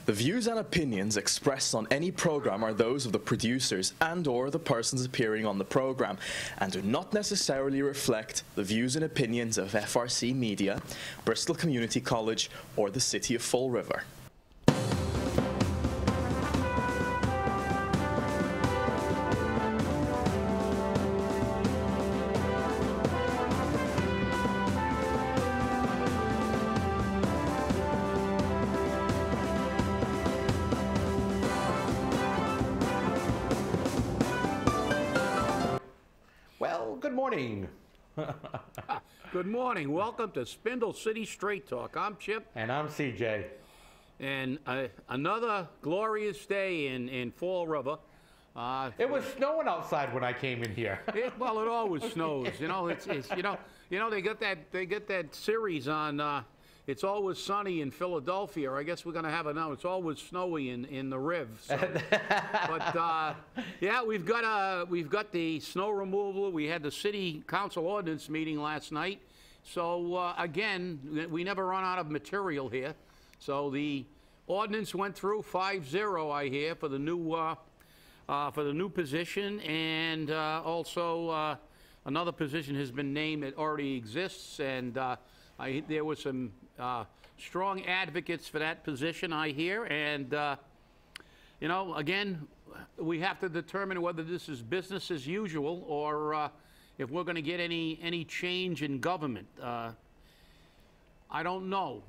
The views and opinions expressed on any program are those of the producers and/or the persons appearing on the program, and do not necessarily reflect the views and opinions of FRC Media, Bristol Community College, or the City of Fall River. Good morning. Good morning. Welcome to Spindle City Straight Talk. I'm Chip. And I'm CJ. And another glorious day in Fall River. It was snowing outside when I came in here. Well, it always snows. You know, it's they get that series on. It's Always Sunny in Philadelphia. I guess we're going to have it now. It's Always Snowy in the Riv. So. But yeah, we've got the snow removal. We had the city council ordinance meeting last night. So again, we never run out of material here. So the ordinance went through 5-0, I hear, for the new position, and also another position has been named that already exists, and there were some strong advocates for that position, I hear, and you know, again, we have to determine whether this is business as usual or if we're going to get any change in government. I don't know.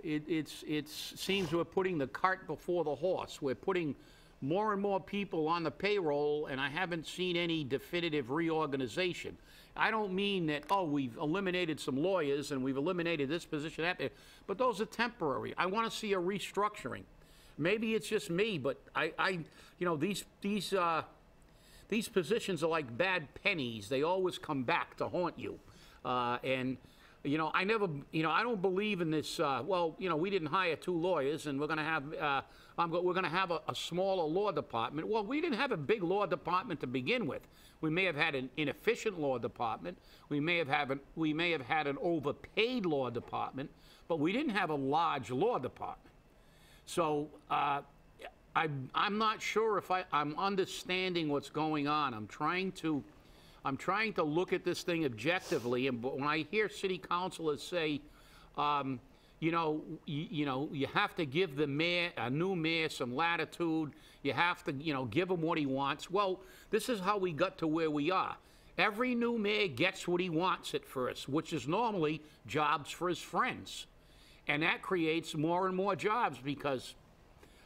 It seems we're putting the cart before the horse. We're putting more and more people on the payroll, and I haven't seen any definitive reorganization. I don't mean that, oh, we've eliminated some lawyers and we've eliminated this position, that, but those are temporary. I want to see a restructuring. Maybe it's just me, but you know, these positions are like bad pennies. They always come back to haunt you. And you know, I don't believe in this. Well, you know, we didn't hire 2 lawyers, and we're going to have we're going to have a smaller law department. Well, we didn't have a big law department to begin with. We may have had an inefficient law department. We may have had an overpaid law department, but we didn't have a large law department. So I'm not sure if I'm understanding what's going on. I'm trying to look at this thing objectively, and when I hear city councilors say, you know, you have to give the mayor, a new mayor, some latitude. You have to, you know, give him what he wants. Well, this is how we got to where we are. Every new mayor gets what he wants at first, which is normally jobs for his friends, and that creates more and more jobs because,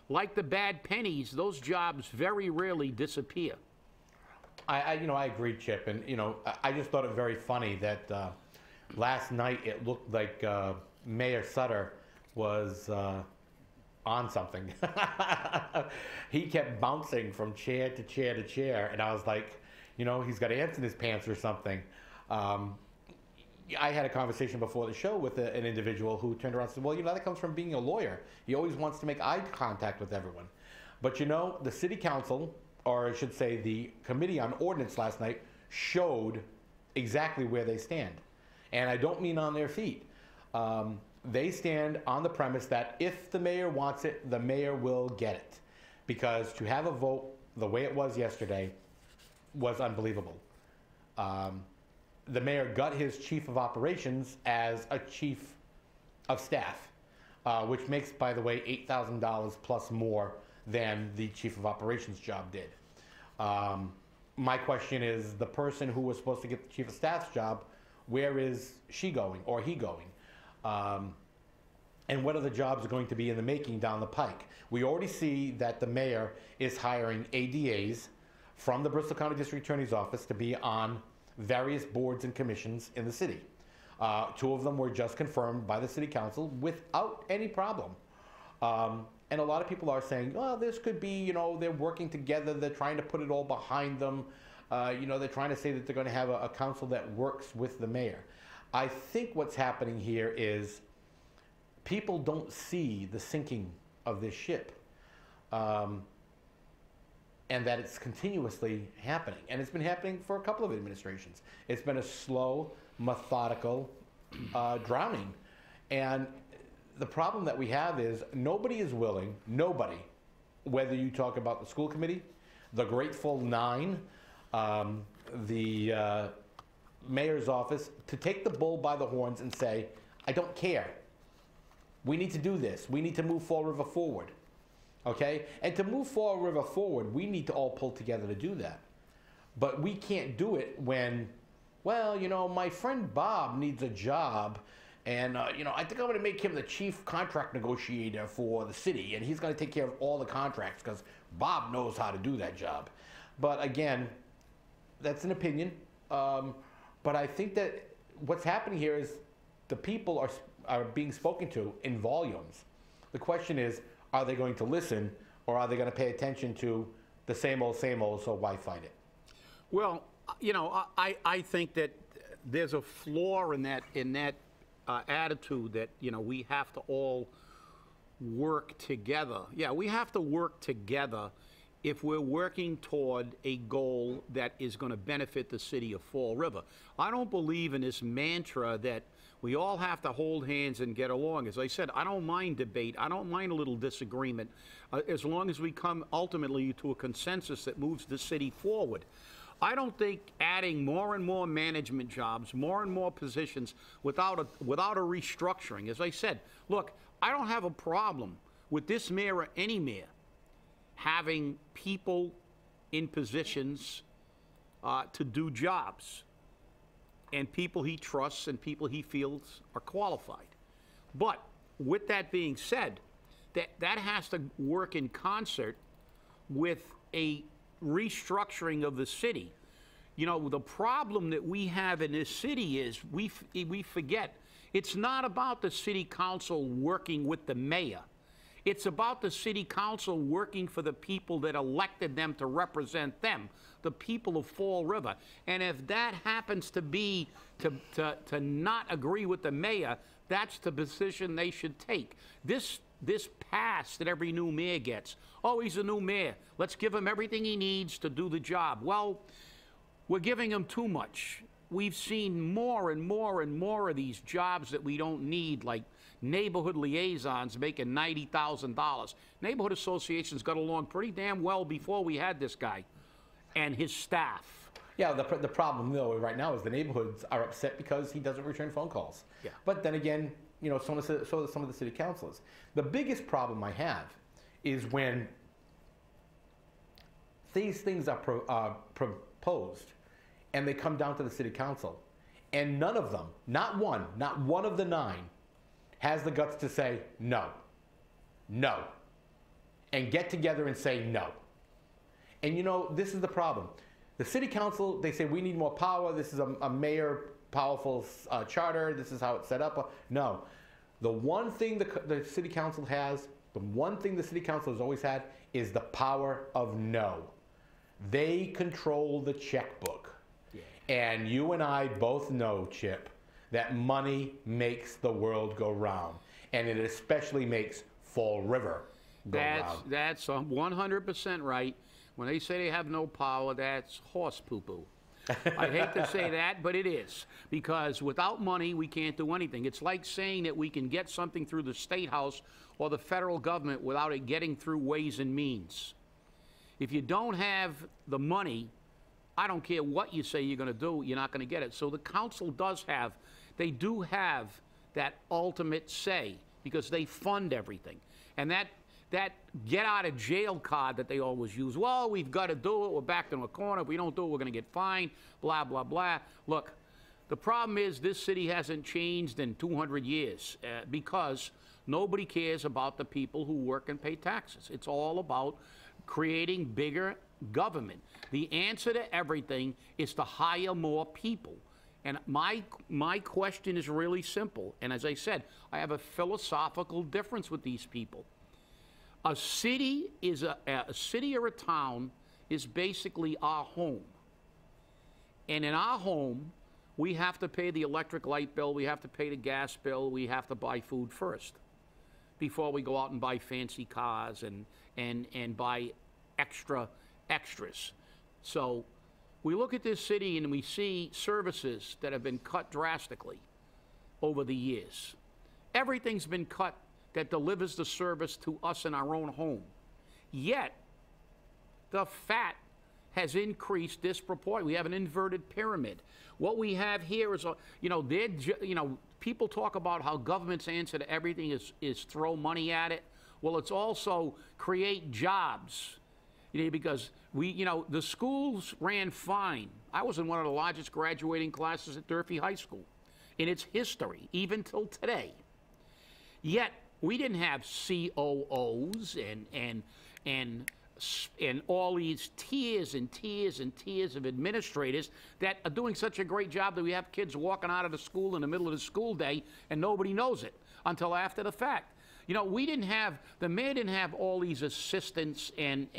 like the bad pennies, those jobs very rarely disappear. I agree, Chip, and you know, I just thought it very funny that last night it looked like Mayor Sutter was on something. He kept bouncing from chair to chair to chair, and I was like, you know, he's got ants in his pants or something. I had a conversation before the show with an individual who turned around and said, well, you know, that comes from being a lawyer. He always wants to make eye contact with everyone. But you know, the city council, or I should say the committee on ordinance last night, showed exactly where they stand. And I don't mean on their feet. They stand on the premise that if the mayor wants it, the mayor will get it. Because to have a vote the way it was yesterday was unbelievable. The mayor got his chief of operations as a chief of staff, which makes, by the way, $8,000 plus more than the chief of operations job did. My question is, the person who was supposed to get the chief of staff's job, where is she going or he going? And what are the jobs going to be in the making down the pike? We already see that the mayor is hiring ADAs from the Bristol County District Attorney's Office to be on various boards and commissions in the city. 2 of them were just confirmed by the city council without any problem. And a lot of people are saying, well, this could be, you know, they're working together, they're trying to put it all behind them. You know, they're trying to say that they're going to have a council that works with the mayor. I think what's happening here is people don't see the sinking of this ship, and that it's continuously happening. And it's been happening for a couple of administrations. It's been a slow, methodical drowning. And the problem that we have is nobody is willing, nobody, whether you talk about the school committee, the Grateful Nine, the mayor's office, to take the bull by the horns and say, I don't care. We need to do this. We need to move Fall River forward. Okay? And to move Fall River forward, we need to all pull together to do that. But we can't do it when, well, you know, my friend Bob needs a job, and, you know, I think I'm going to make him the chief contract negotiator for the city, and he's going to take care of all the contracts because Bob knows how to do that job. But again, that's an opinion. But I think that what's happening here is the people are being spoken to in volumes. The question is, are they going to listen, or are they going to pay attention to the same old, so why fight it? Well, you know, I think that there's a flaw in that attitude that, you know, we have to all work together. Yeah, we have to work together if we're working toward a goal that is going to benefit the city of Fall River. I don't believe in this mantra that we all have to hold hands and get along. As I said, I don't mind debate. I don't mind a little disagreement, as long as we come ultimately to a consensus that moves the city forward. I don't think adding more and more management jobs, more and more positions without a restructuring. As I said, look, I don't have a problem with this mayor or any mayor having people in positions to do jobs, and people he trusts and people he feels are qualified. But with that being said, that has to work in concert with a restructuring of the city. You know, the problem that we have in this city is we forget it's not about the city council working with the mayor. It's about the city council working for the people that elected them to represent them, the people of Fall River. And if that happens to be to not agree with the mayor, that's the position they should take. This pass that every new mayor gets, oh, he's a new mayor, let's give him everything he needs to do the job. Well, we're giving him too much. We've seen more and more and more of these jobs that we don't need, like neighborhood liaisons making $90,000. Neighborhood associations got along pretty damn well before we had this guy and his staff. Yeah, the problem, though, right now is the neighborhoods are upset because he doesn't return phone calls. Yeah. But then again, you know, so do some of the city councilors. The biggest problem I have is when these things are proposed and they come down to the city council, and none of them, not one of the 9, has the guts to say no, and get together and say no. And you know, this is the problem. The city council, they say we need more power. This is a mayor powerful charter. This is how it's set up. No, the one thing the city council has, the one thing the city council has always had, is the power of no. They control the checkbook. Yeah. And you and I both know, Chip, that money makes the world go round, and it especially makes Fall River go round. That's 100% right. When they say they have no power, that's horse poo-poo. I hate to say that, but it is. Because without money, we can't do anything. It's like saying that we can get something through the State House or the federal government without it getting through Ways and Means. If you don't have the money, I don't care what you say you're going to do, you're not going to get it. So the council they do have that ultimate say because they fund everything. And that get-out-of-jail card that they always use, well, we've got to do it, we're backed in a corner, if we don't do it, we're going to get fined, blah, blah, blah. Look, the problem is this city hasn't changed in 200 years because nobody cares about the people who work and pay taxes. It's all about creating bigger government. The answer to everything is to hire more people. And my question is really simple. And as I said, I have a philosophical difference with these people. A city or a town is basically our home. And in our home, we have to pay the electric light bill, we have to pay the gas bill, we have to buy food first before we go out and buy fancy cars and buy extras. So we look at this city and we see services that have been cut drastically over the years. Everything's been cut that delivers the service to us in our own home. Yet, the fat has increased disproportionately. We have an inverted pyramid. What we have here is, people talk about how government's answer to everything is throw money at it. Well, it's also create jobs. Because the schools ran fine. I was in one of the largest graduating classes at Durfee High School in its history, even till today. Yet, we didn't have COOs and all these tiers and tiers and tiers of administrators that are doing such a great job that we have kids walking out of the school in the middle of the school day and nobody knows it until after the fact. The mayor didn't have all these assistants and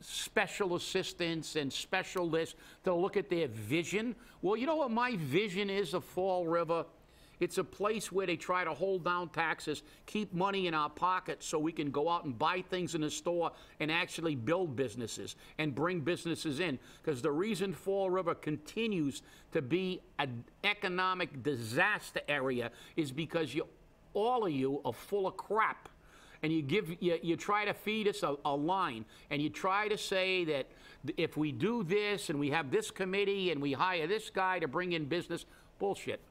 special assistants and specialists to look at their vision. Well, you know what my vision is of Fall River? It's a place where they try to hold down taxes, keep money in our pockets so we can go out and buy things in the store and actually build businesses and bring businesses in. Because the reason Fall River continues to be an economic disaster area is because all of you are full of crap. And you try to feed us a line, and you try to say that if we do this and we have this committee and we hire this guy to bring in business, bullshit.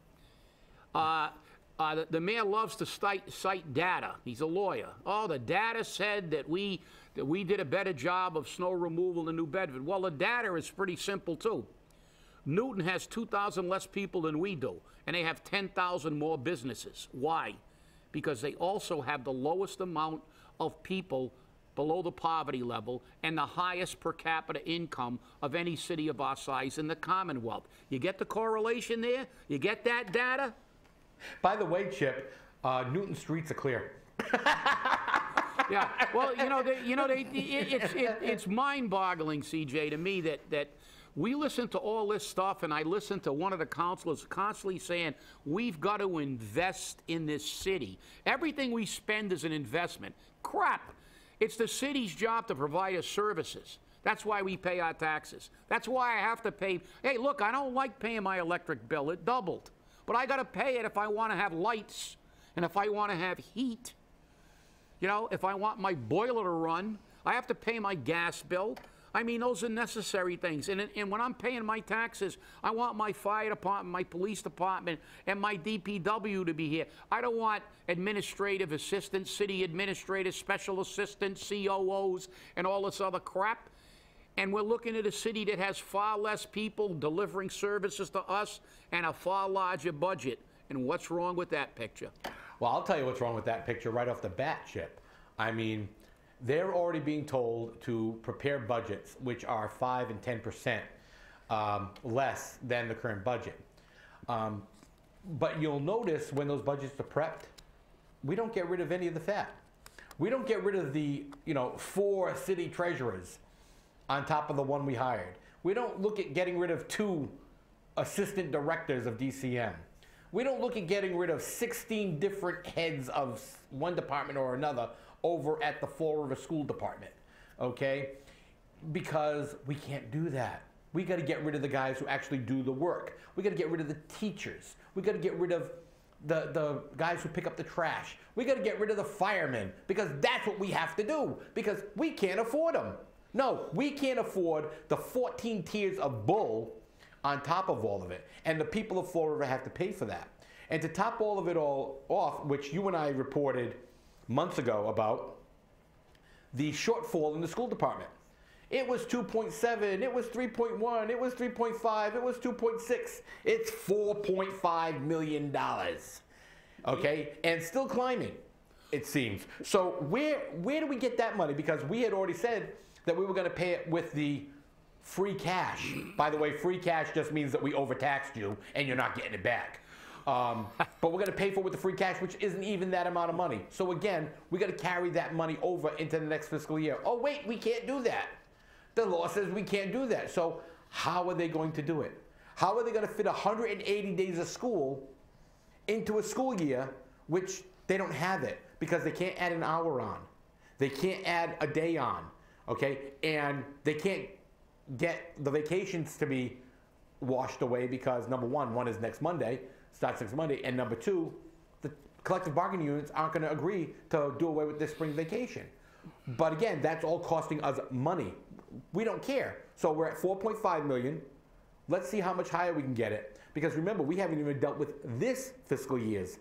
The mayor loves to cite data. He's a lawyer. Oh, the data said that we did a better job of snow removal in New Bedford. Well, the data is pretty simple, too. Newton has 2,000 less people than we do, and they have 10,000 more businesses. Why? Because they also have the lowest amount of people below the poverty level and the highest per capita income of any city of our size in the Commonwealth. You get the correlation there? You get that data? By the way, Chip, Newton streets are clear. Yeah, well, it's mind-boggling, CJ, to me that we listen to all this stuff, and I listen to one of the councilors constantly saying, we've got to invest in this city. Everything we spend is an investment. Crap. It's the city's job to provide us services. That's why we pay our taxes. That's why I have to pay. Hey, look, I don't like paying my electric bill. It doubled. But I got to pay it if I want to have lights and if I want to have heat. If I want my boiler to run, I have to pay my gas bill. I mean, those are necessary things. And when I'm paying my taxes, I want my fire department, my police department, and my DPW to be here. I don't want administrative assistants, city administrators, special assistants, COOs, and all this other crap. And we're looking at a city that has far less people delivering services to us and a far larger budget. And what's wrong with that picture? Well, I'll tell you what's wrong with that picture right off the bat, Chip. I mean, they're already being told to prepare budgets which are 5 and 10% less than the current budget. But you'll notice when those budgets are prepped, we don't get rid of any of the fat. We don't get rid of the 4 city treasurers on top of the one we hired. We don't look at getting rid of 2 assistant directors of DCM. We don't look at getting rid of 16 different heads of one department or another over at the Fall River School Department, okay? Because we can't do that. We got to get rid of the guys who actually do the work. We got to get rid of the teachers. We got to get rid of the guys who pick up the trash. We got to get rid of the firemen because that's what we have to do because we can't afford them. No, we can't afford the 14 tiers of bull on top of all of it. And the people of Fall River have to pay for that. And to top all of it all off, which you and I reported months ago about, the shortfall in the school department. It was 2.7, it was 3.1, it was 3.5, it was 2.6. It's $4.5 million. Okay? And still climbing, it seems. So where do we get that money? Because we had already said that we were going to pay it with the free cash. By the way, free cash just means that we overtaxed you and you're not getting it back. But we're going to pay for it with the free cash, which isn't even that amount of money. So again, we got to carry that money over into the next fiscal year. Oh wait, we can't do that. The law says we can't do that. So how are they going to do it? How are they going to fit 180 days of school into a school year, which they don't have it because they can't add an hour on. They can't add a day on, okay? And they can't get the vacations to be washed away because number one is next Monday, starts next Monday, and number 2, collective bargaining units aren't going to agree to do away with this spring vacation. But again, that's all costing us money. We don't care. So we're at 4.5 million. Let's see how much higher we can get it. Because remember, we haven't even dealt with this fiscal year's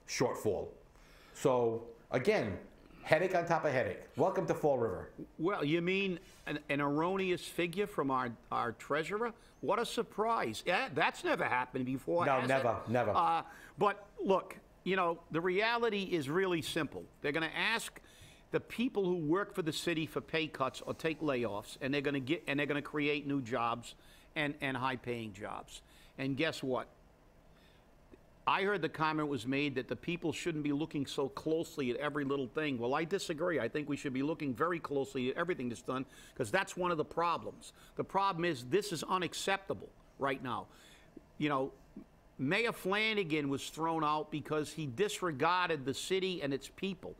shortfall. So again, headache on top of headache. Welcome to Fall River. Well, you mean an erroneous figure from our treasurer? What a surprise. Yeah, that's never happened before, No, has never, it? never. But look, you know, the reality is really simple. They're going to ask the people who work for the city for pay cuts or take layoffs, and they're going to create new jobs and high-paying jobs. And guess what? I heard the comment was made that the people shouldn't be looking so closely at every little thing. Well, I disagree. I think we should be looking very closely at everything that's done, because that's one of the problems. The problem is this is unacceptable right now. You know, Mayor Flanagan was thrown out because he disregarded the city and its people.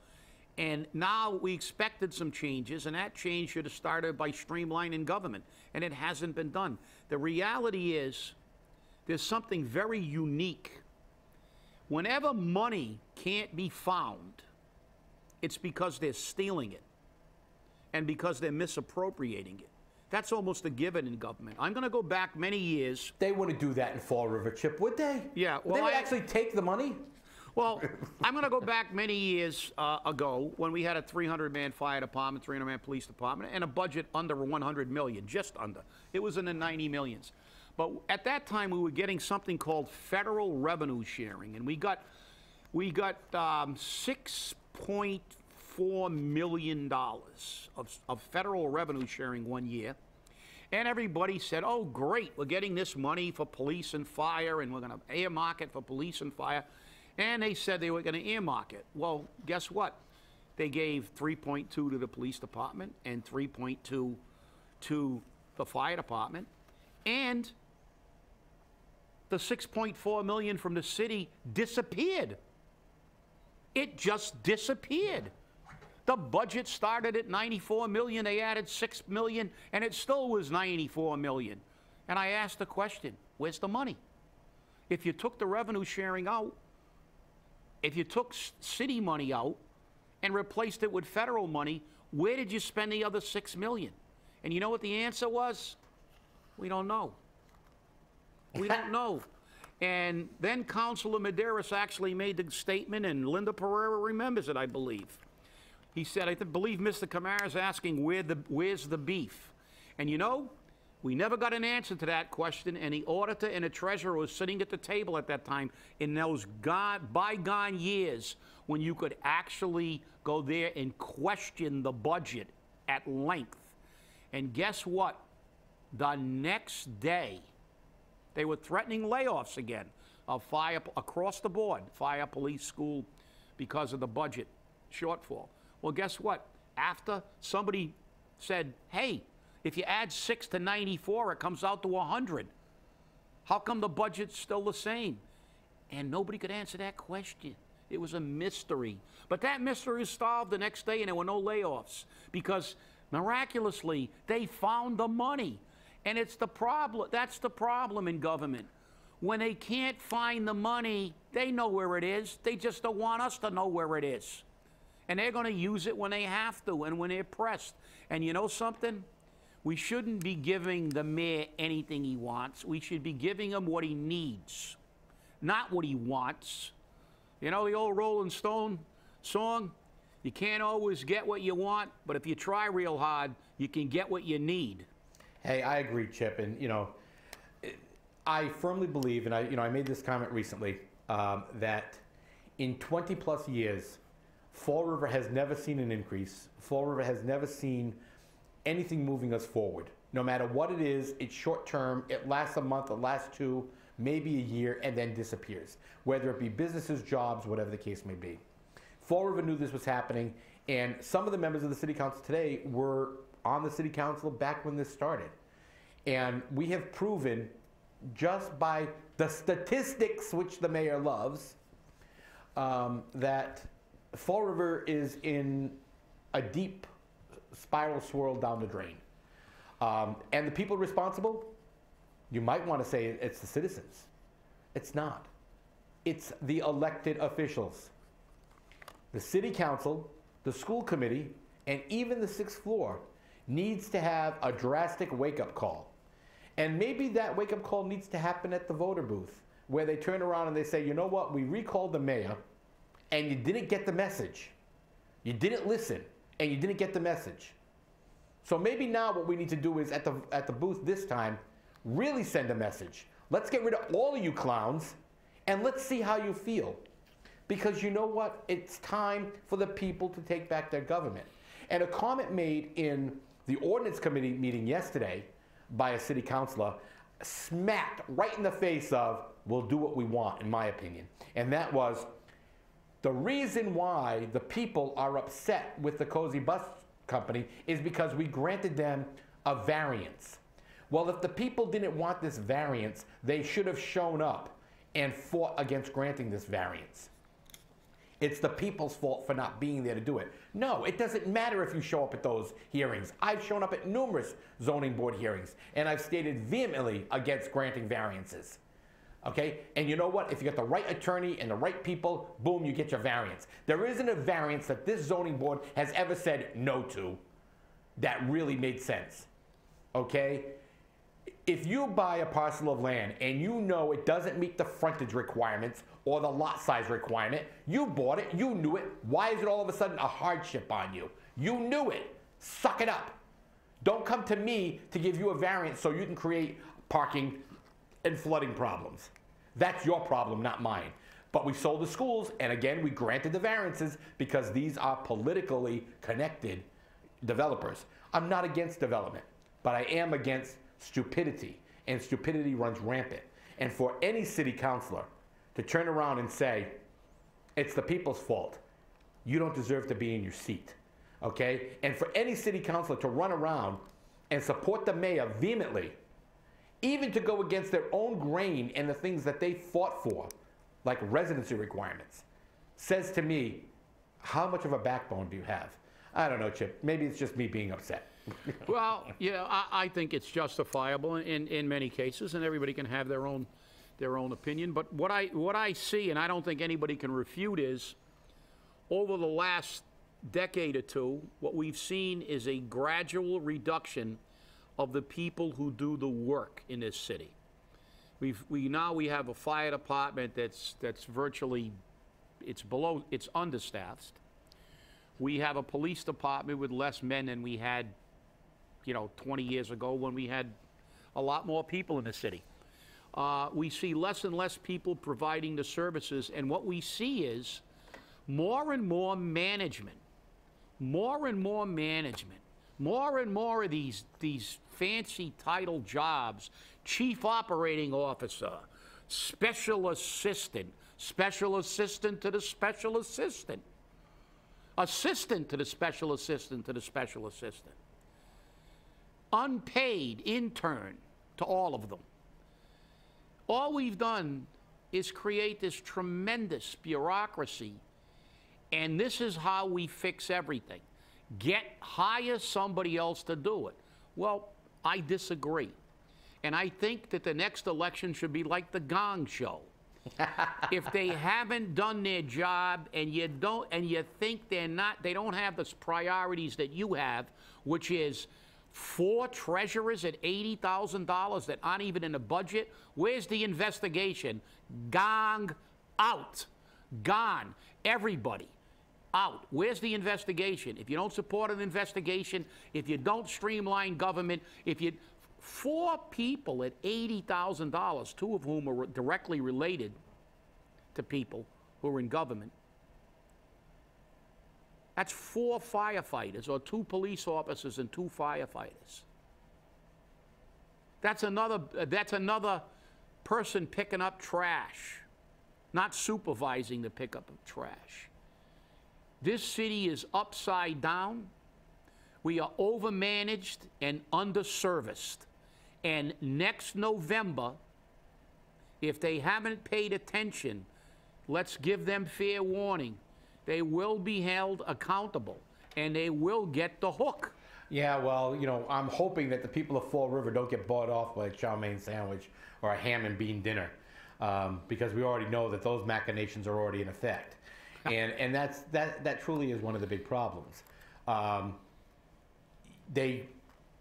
And now we expected some changes, and that change should have started by streamlining government, and it hasn't been done. The reality is there's something very unique. Whenever money can't be found, it's because they're stealing it and because they're misappropriating it. That's almost a given in government. I'm going to go back many years. They wouldn't do that in Fall River, Chip, would they? Yeah. Well, they would actually take the money? Well, I'm going to go back many years ago when we had a 300-man fire department, 300-man police department, and a budget under 100 million, just under. It was in the 90 millions. But at that time, we were getting something called federal revenue sharing, and we got $6.4 million of federal revenue sharing one year. And everybody said, oh, great, we're getting this money for police and fire, and we're going to earmark it for police and fire. And they said they were going to earmark it. Well, guess what? They gave 3.2 to the police department and 3.2 to the fire department. And the 6.4 million from the city disappeared. It just disappeared. The budget started at 94 million, they added 6 million, and it still was 94 million. And I asked the question, where's the money? If you took the revenue sharing out, if you took city money out and replaced it with federal money, where did you spend the other 6 million? And you know what the answer was? We don't know. We don't know. And then Councilor Medeiros actually made the statement, and Linda Pereira remembers it, I believe. He said, I believe Mr. Kamara's asking, where's the beef? And you know, we never got an answer to that question, and the auditor and the treasurer was sitting at the table at that time in those bygone years when you could actually go there and question the budget at length. And guess what? The next day, they were threatening layoffs again of fire across the board, fire, police, school, because of the budget shortfall. Well, guess what? After somebody said, hey, if you add 6 to 94, it comes out to 100. How come the budget's still the same? And nobody could answer that question. It was a mystery. But that mystery was solved the next day, and there were no layoffs because miraculously they found the money. And it's the problem. That's the problem in government. When they can't find the money, they know where it is. They just don't want us to know where it is. And they're going to use it when they have to and when they're pressed. And you know something? We shouldn't be giving the mayor anything he wants. We should be giving him what he needs, not what he wants. You know the old Rolling Stone song? You can't always get what you want, but if you try real hard, you can get what you need. Hey, I agree, Chip, and you know, I firmly believe, and I made this comment recently, that in 20 plus years, Fall River has never seen an increase. Fall River has never seen anything moving us forward. No matter what it is, it's short term, it lasts a month, it lasts 2, maybe a year, and then disappears. Whether it be businesses, jobs, whatever the case may be. Fall River knew this was happening, and some of the members of the city council today were on the city council back when this started. And we have proven, just by the statistics which the mayor loves, that Fall River is in a deep spiral swirl down the drain. And the people responsible, you might want to say it's the citizens. It's not. It's the elected officials. the city council, the school committee, and even the sixth floor needs to have a drastic wake-up call. And maybe that wake-up call needs to happen at the voter booth, where they turn around and they say, you know what, we recalled the mayor, and you didn't get the message. You didn't listen, and you didn't get the message. So maybe now what we need to do is, at the booth this time, really send a message. Let's get rid of all of you clowns, and let's see how you feel. Because you know what? It's time for the people to take back their government. And a comment made in the ordinance committee meeting yesterday by a city councilor smacked right in the face of, we'll do what we want, in my opinion. And that was, the reason why the people are upset with the Cozy Bus Company is because we granted them a variance. Well, if the people didn't want this variance, they should have shown up and fought against granting this variance. It's the people's fault for not being there to do it. No, it doesn't matter if you show up at those hearings. I've shown up at numerous zoning board hearings, and I've stated vehemently against granting variances. Okay? And you know what? If you get the right attorney and the right people, boom, you get your variance. There isn't a variance that this zoning board has ever said no to that really made sense. Okay? If you buy a parcel of land and you know it doesn't meet the frontage requirements or the lot size requirement, you bought it, you knew it, why is it all of a sudden a hardship on you? You knew it. Suck it up. Don't come to me to give you a variance so you can create parking and flooding problems. That's your problem, not mine. But we sold the schools, and again, we granted the variances because these are politically connected developers. I'm not against development, but I am against stupidity, and stupidity runs rampant. And for any city councilor to turn around and say, it's the people's fault, you don't deserve to be in your seat, okay? And for any city councilor to run around and support the mayor vehemently, even to go against their own grain and the things that they fought for, like residency requirements, says to me, how much of a backbone do you have? I don't know, Chip. Maybe it's just me being upset. Well, yeah, I think it's justifiable in many cases, and everybody can have their own opinion. But what I see, and I don't think anybody can refute, is over the last decade or two, what we've seen is a gradual reduction of the people who do the work in this city. We have a fire department that's virtually, it's understaffed. We have a police department with less men than we had, 20 years ago when we had a lot more people in the city. We see less and less people providing the services, and what we see is more and more management, more and more of these fancy title jobs: chief operating officer, special assistant to the special assistant, assistant to the special assistant to the special assistant, unpaid intern to all of them. All we've done is create this tremendous bureaucracy, and this is how we fix everything. Hire somebody else to do it. Well, I disagree. And I think that the next election should be like the Gong Show. If they haven't done their job and you think they don't have the priorities that you have, which is 4 treasurers at $80,000 that aren't even in the budget, where's the investigation? Gong out. Gone. Everybody out. Where's the investigation? If you don't support an investigation, if you don't streamline government, 4 people at $80,000, 2 of whom are directly related to people who are in government, that's 4 firefighters, or 2 police officers and 2 firefighters. That's another person picking up trash, not supervising the pickup of trash. This city is upside down. We are overmanaged and underserviced. And next November, if they haven't paid attention, let's give them fair warning. They will be held accountable, and they will get the hook. Yeah, well, I'm hoping that the people of Fall River don't get bought off by a chow mein sandwich or a ham and bean dinner, because we already know that those machinations are already in effect. and that truly is one of the big problems.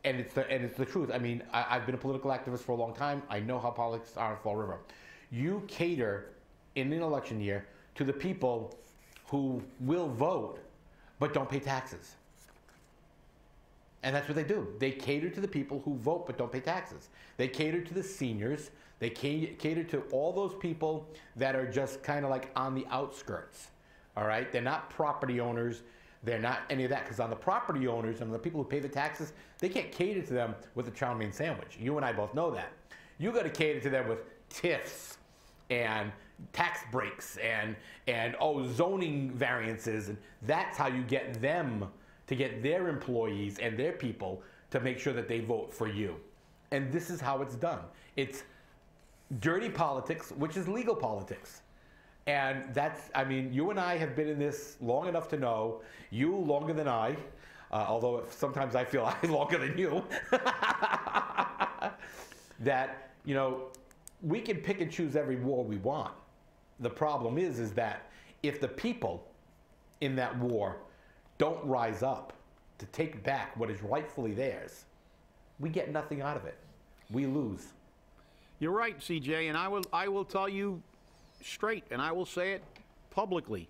It's the truth. I mean, I've been a political activist for a long time. I know how politics are in Fall River. You cater in an election year to the people who will vote but don't pay taxes. And that's what they do. They cater to the people who vote but don't pay taxes. They cater to the seniors. They cater to all those people that are just kind of like on the outskirts. All right? They're not property owners. They're not any of that, because on the property owners and the people who pay the taxes, they can't cater to them with a chow mein sandwich. You and I both know that. You got to cater to them with TIFs and tax breaks and zoning variances, and that's how you get them to get their employees and their people to make sure that they vote for you. And this is how it's done. It's dirty politics, which is legal politics. And that's, I mean, you and I have been in this long enough to know, you longer than I, although sometimes I feel I'm longer than you, that, you know, we can pick and choose every war we want. The problem is that if the people in that war don't rise up to take back what is rightfully theirs, we get nothing out of it. We lose. You're right, CJ, and I will tell you straight, and I will say it publicly.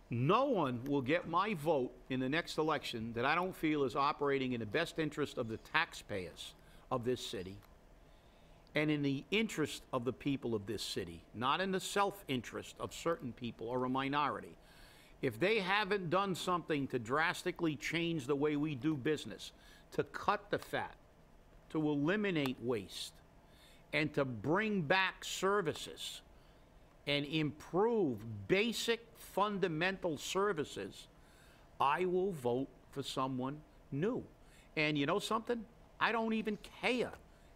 No one will get my vote in the next election that I don't feel is operating in the best interest of the taxpayers of this city and in the interest of the people of this city, not in the self-interest of certain people or a minority. If they haven't done something to drastically change the way we do business, to cut the fat, to eliminate waste, and to bring back services and improve basic fundamental services, I will vote for someone new. And you know something? I don't even care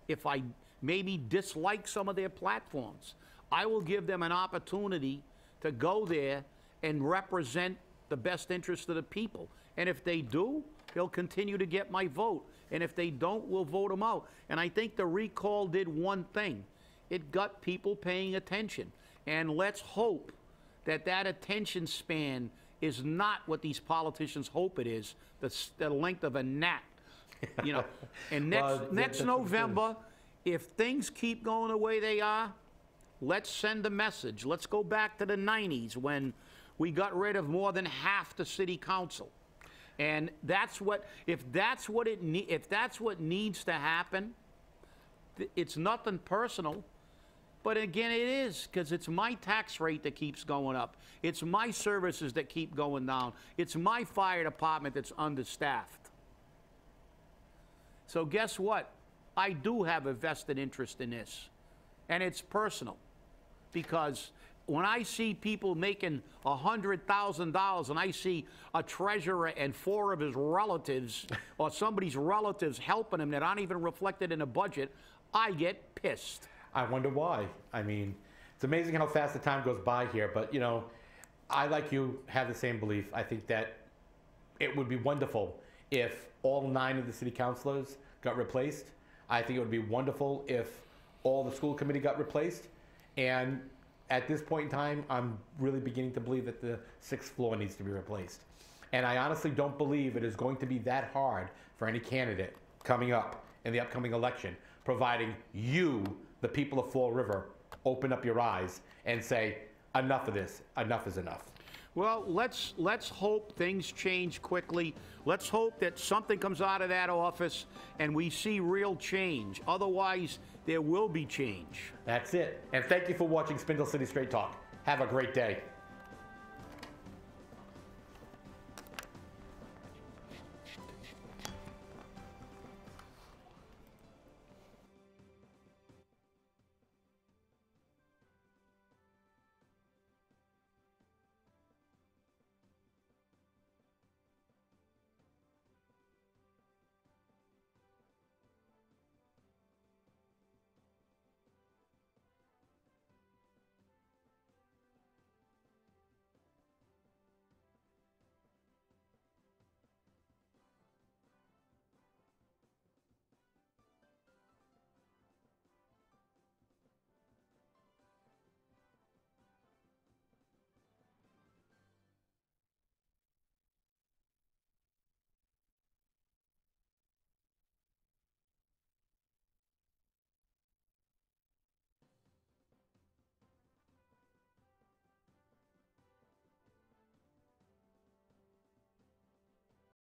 if I maybe dislike some of their platforms. I will give them an opportunity to go there and represent the best interest of the people. And if they do, they'll continue to get my vote. And if they don't, we'll vote them out. And I think the recall did one thing. It got people paying attention. And let's hope that that attention span is not what these politicians hope it is, the length of a gnat. You know, and next November, if things keep going the way they are, let's send a message. Let's go back to the 90s when we got rid of more than half the city council. And that's what, if that's what needs to happen, it's nothing personal. But again, it is, because it's my tax rate that keeps going up. It's my services that keep going down. It's my fire department that's understaffed. So guess what? I do have a vested interest in this. And it's personal. Because when I see people making $100,000 and I see a treasurer and 4 of his relatives or somebody's relatives helping him that aren't even reflected in a budget, I get pissed. I wonder why. I mean, it's amazing how fast the time goes by here, but, you know, I, like you, have the same belief. I think that it would be wonderful if all 9 of the city councilors got replaced. I think it would be wonderful if all the school committee got replaced. And at this point in time, I'm really beginning to believe that the 6th floor needs to be replaced. And I honestly don't believe it is going to be that hard for any candidate coming up in the upcoming election, providing you, the people of Fall River, open up your eyes and say, enough of this, enough is enough. Well, let's hope things change quickly. Let's hope that something comes out of that office and we see real change. Otherwise, there will be change. That's it. And thank you for watching Spindle City Straight Talk. Have a great day.